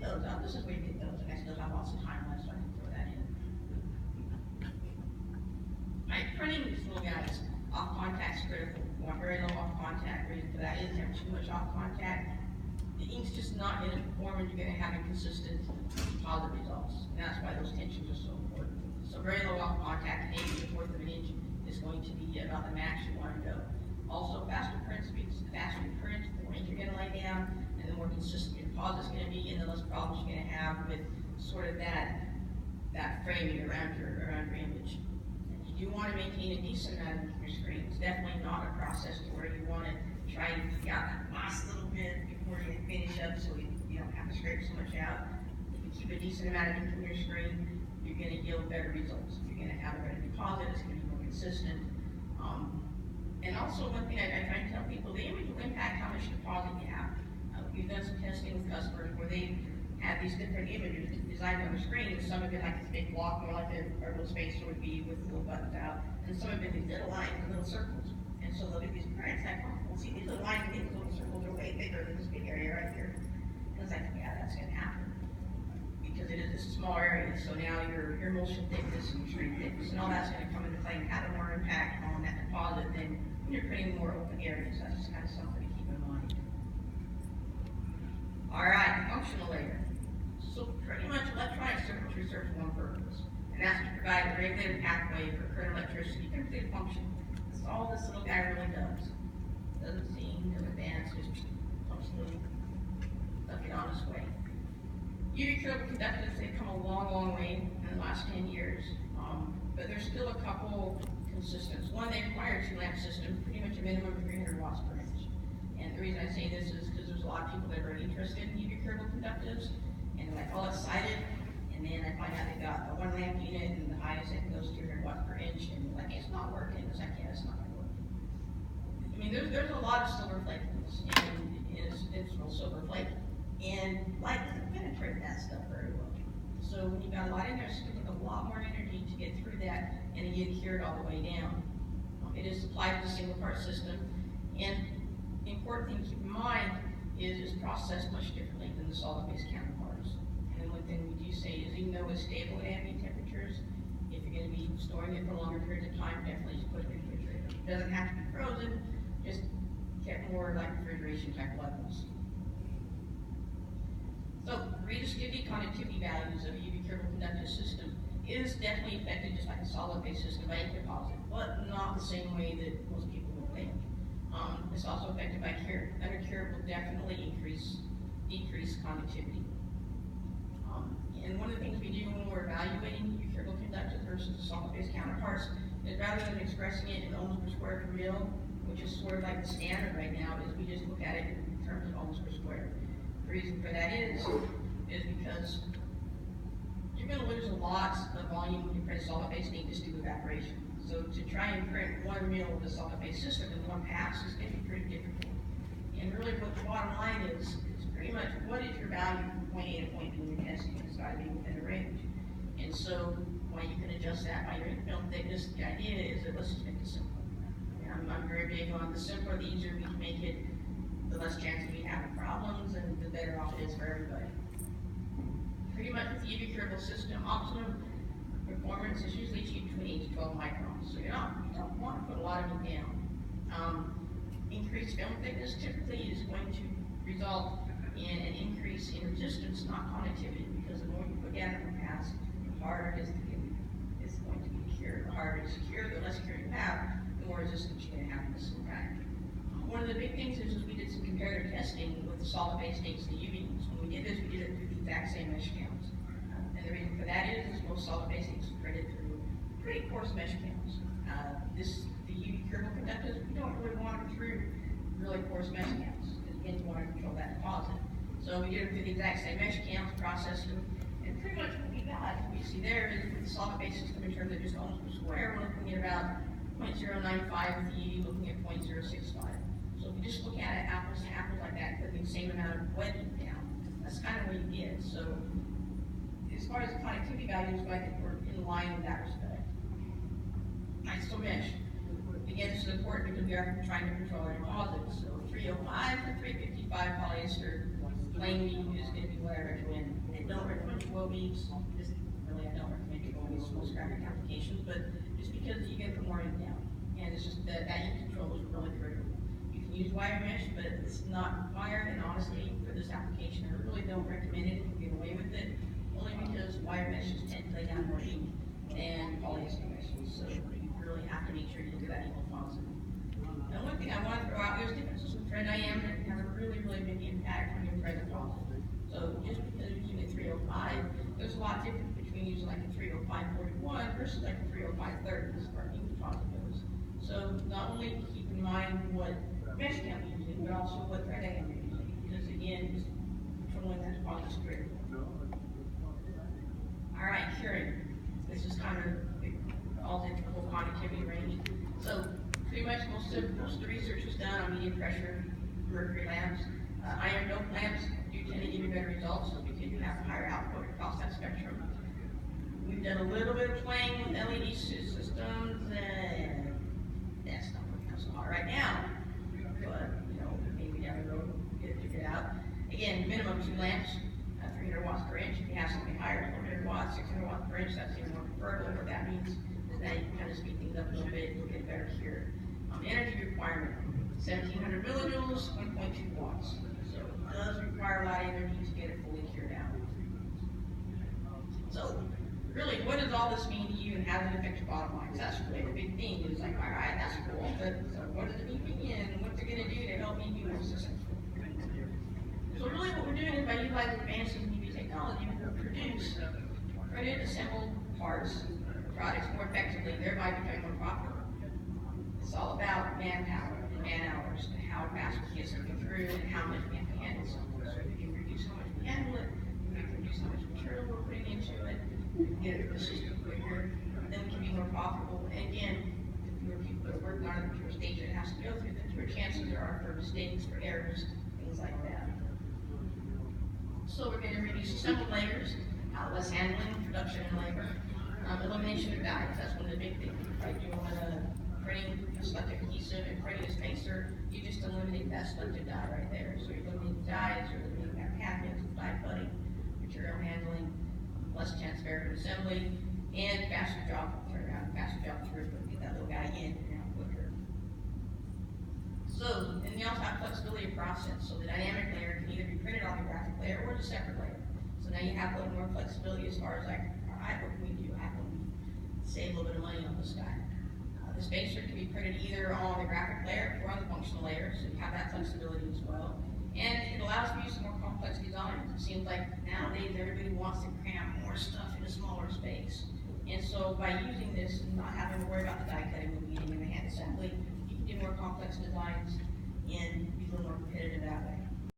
those out. This is where you get those, and I still have lots of time left, so I can throw that in. Right, printing these little guys, off contact's critical. We want very low off contact. Reason for that is have too much off contact, the ink's just not going to perform, and you're going to have inconsistent positive results. And that's why those tensions are so important. So very low off contact, maybe a fourth of an inch is going to be about the max you want to go. Also, faster print speeds. The faster you print, the more ink you're going to lay down, and the more consistent your deposit's going to be, and the less problems you're going to have with sort of that framing around your image. You want to maintain a decent amount of your screen. It's definitely not a process to where you want to try and get out that last little bit before you finish up, so you don't have to scrape so much out. If you keep a decent amount of ink from your screen, you're going to yield better results. You're going to have a better deposit. It's going to be more consistent. And also, one thing I try to tell people, the image will impact how much deposit you have. We've done some testing with customers where they have these different images designed on the screen, and some of it like this big block, more like a little spacer would be with little buttons out, and some of it these little lines and little circles. And so they'll get these parents like, oh, well, see, these little lines and these little circles are way bigger than this big area right here. And it's like, yeah, that's going to happen. Because it is a small area, so now your emulsion thickness and your screen thickness and all that's going to come into play and have a more impact on that deposit than when you're putting more open areas. That's just kind of something to keep in mind. All right, functional layer. So pretty much electronic circuitry serves one purpose, and that's to provide a regulated pathway for current electricity to complete a function. That's all this little guy really does. Doesn't seem to advance, just pumps a little, stuff it on its way. UV curable conductors, they've come a long, long way in the last 10 years, but there's still a couple consistents. One, they require a 2-lamp system, pretty much a minimum of 300 watts per inch. And the reason I say this is because there's a lot of people that are very interested in UV curable conductors, and they're like all excited, and then I find out they got a 1-lamp unit, and the highest it goes 200 watts per inch, and they're like, it's not working. It's like, yeah, it's not going to work. I mean, there's a lot of silver flakiness, and it's real silver flake. And light doesn't penetrate that stuff very well. So when you've got a lot in there, it's going to take a lot more energy to get through that and to get cured all the way down. It is supplied with a single part system. And the important thing to keep in mind is it's processed much differently than the solid-based counterparts. And one thing we do say is even though it's stable at ambient temperatures, if you're going to be storing it for longer periods of time, definitely just put it in the refrigerator. It doesn't have to be frozen, just get more like refrigeration type levels. So, resistivity conductivity values of a UV curable conductive system is definitely affected just like a solid-based system by ink deposit, but not the same way that most people would think. It's also affected by cure. Undercure will definitely decrease conductivity. And one of the things we do when we're evaluating UV curable conductors versus the solid-based counterparts is rather than expressing it in ohms per square per mil, which is sort of like the standard right now, is we just look at it in terms of ohms per square. The reason for that is because you're going to lose a lot of volume when you print solid-based ink just due to evaporation. So to try and print 1 mil of a solid-based system in one pass is going to be pretty difficult. And really what the bottom line is pretty much what is your value from point A to point B when you're testing? It's got to be within a range. And so while you can adjust that by your ink film thickness, the idea is that let's just make it simple. I'm very big on the simpler, the easier we can make it, the less chance we have of problems, and the better off it is for everybody. Pretty much with the UV curable system, optimum performance is usually achieved between 8 to 12 microns. So you don't want to put a lot of it down. Increased film thickness typically is going to result in an increase in resistance, not conductivity, because the more you put down in the pass, the harder it is it's going to be cured. The harder it is to cure, the less cure you have, the more resistance you're going to have in this impact. One of the big things is we did some comparative testing with the solid-based inks and the UV inks. When we did this, we did it through the exact same mesh counts. And the reason for that is most solid-based inks are printed through pretty coarse mesh counts. The UV curable conductors, we don't really want them through really coarse mesh counts, because again, you want to control that deposit. So we did it through the exact same mesh counts, processed them, and pretty much what we got, what you see there is with the solid-based system in terms of just ohms per square, we're looking at about 0.095 with the UV looking at 0.065. So if you just look at it apples to apples like that, putting the same amount of wet ink down, that's kind of what you get. So as far as the conductivity values, I think we're in line with that respect. ISO mesh. Again, this is important because we are trying to control our deposits. So 305 to 355 polyester plain beam is going to be what I recommend. I don't recommend 12 weeks, just really I don't recommend 12 weeks for most graphic applications, but just because you get the more ink down. And it's just that ink control is really critical. You can use wire mesh, but it's not required, and honestly, for this application, I really don't recommend it if you get away with it, only because wire meshes tend to lay down more ink than polyester meshes, so you really have to make sure you do that ink positive. And one thing I want to throw out, there's differences with thread IM that have a really, really big impact on your thread cost. So just because you're using a 305, there's a lot different between using like a 305-41 versus like a 305-30 as far as ink deposit goes. So not only keep in mind what mesh count you're using, but also what thread IM you're using, because again, just controlling that deposit is critical. All right, curing. This is kind of falls into the whole conductivity range. So pretty much most of the research was done on medium pressure mercury lamps. Iron doped lamps do tend to give you better results because you have a higher output across that spectrum. We've done a little bit of playing with LED systems, and that's not working out so hot right now. But maybe down the road we'll get it figured out. Again, minimum 2 lamps, 300 watts per inch. If you have something higher, 400 watts, 600 watts per inch, that's even more preferable. What that means is that you can kind of speed things up a little bit, you'll get better cure. Energy requirement, 1700 millijoules, 1.2 watts. So it does require a lot of energy to get it fully cured out. So really, what does all this mean to you and how does it affect your bottom line? That's really the big thing. It's like, all right, that's cool, but so what does it mean to me and what's it going to do to help me be more successful? So really what we're doing is by utilizing advances in UV technology, we will produce printed assembled parts, products more effectively, thereby becoming more profitable. It's all about manpower and man hours and how fast we get something through and how much we have to handle something. So if you reduce how much we handle it, we can reduce how much material we're putting into it, we can get it to the system quicker, then we can be more profitable. And again, the fewer people that are working on it, the fewer stages it has to go through, the fewer chances there are for mistakes, for errors, things like that. So we're going to reduce assembled layers, less handling, production and labor, elimination of dyes. That's one of the big things. Right? You want to printing a selective adhesive and printing a spacer, you just eliminate that selective dye right there. So you're eliminating dyes, you're eliminating that cadmium, dye cutting, material handling, less chance of error in assembly, and faster job turnaround, faster job throughput. Get that little guy in and out quicker. So, and you also have flexibility of process. So the dynamic layer can either be printed on the graphic layer or a separate layer. So now you have a little more flexibility as far as like, all right, what can we do? How can we save a little bit of money on this guy? The spacer can be printed either on the graphic layer or on the functional layer, so you have that flexibility as well. And it allows you to use some more complex designs. It seems like nowadays everybody wants to cram more stuff in a smaller space. And so by using this and not having to worry about the die cutting, the weeding, and the hand assembly, you can do more complex designs and be a little more competitive that way.